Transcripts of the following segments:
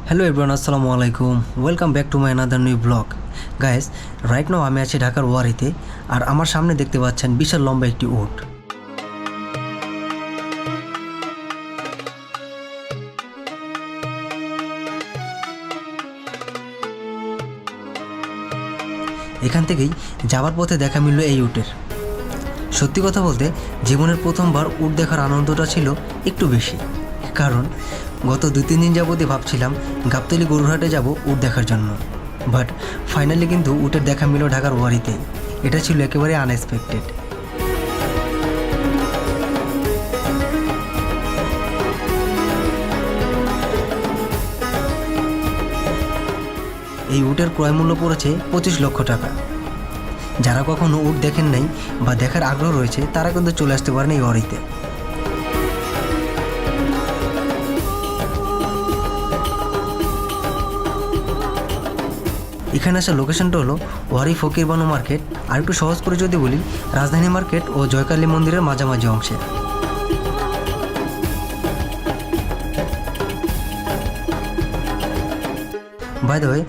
Hello everyone, আসসালামু আলাইকুম। Welcome back to my another new blog. Guys, right now আমি আছি ঢাকার ওয়ারিতে, আর আমার সামনে দেখতে পাচ্ছেন বিশাল লম্বা একটি উট। এখান থেকেই যাওয়ার পথে দেখা মিলল এই উটের। সত্যি কথা বলতে জীবনের প্রথমবার উট দেখার আনন্দটা ছিল একটু বেশি, কারণ গত 2-3 দিন যাবতই ভাবছিলাম গাবতলী গরুরহাটে যাব উট দেখার জন্য, বাট ফাইনালি কিন্তু উটের দেখা মিলল ঢাকার ওয়ারিতে। এটা ছিল একেবারে আনএক্সপেক্টেড। এই উটের ক্রয় মূল্য পড়েছে 25 লক্ষ টাকা। যারা কখনো উট দেখেন নাই বা দেখার আগ্রহ রয়েছে তারা কিন্তু চলে আসতে পারেন এই ওয়ারিতে। এখানে আসার লোকেশনটা হলো ওয়ারি ফকির বানু মার্কেট, আর একটু সহজ করে যদি বলি রাজধানী মার্কেট ও জয়কালী মন্দিরের মাঝামাঝি অংশে। বাই দ্য ওয়ে,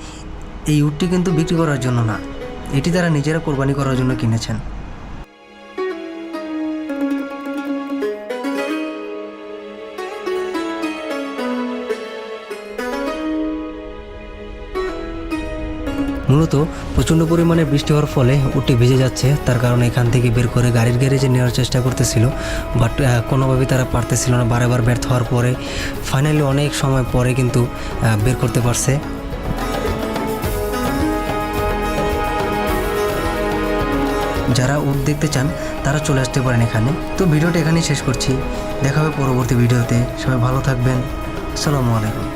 এই উটটি কিন্তু বিক্রি করার জন্য না, এটি তারা নিজেরা কোরবানি করার জন্য কিনেছেন। মূলত প্রচণ্ড পরিমাণে বৃষ্টি হওয়ার ফলে উটটি ভিজে যাচ্ছে, তার কারণে এখান থেকে বের করে গাড়ির গ্যারেজে নেওয়ার চেষ্টা করতেছিল, বাট কোনোভাবেই তারা পারতেছিল না। বারবার ব্যর্থ হওয়ার পরে ফাইনালি অনেক সময় পরে কিন্তু বের করতে পারছে। যারা উট দেখতে চান তারা চলে আসতে পারেন এখানে। তো ভিডিওটা এখানেই শেষ করছি, দেখা হবে পরবর্তী ভিডিওতে। সবাই ভালো থাকবেন। আসসালামু আলাইকুম।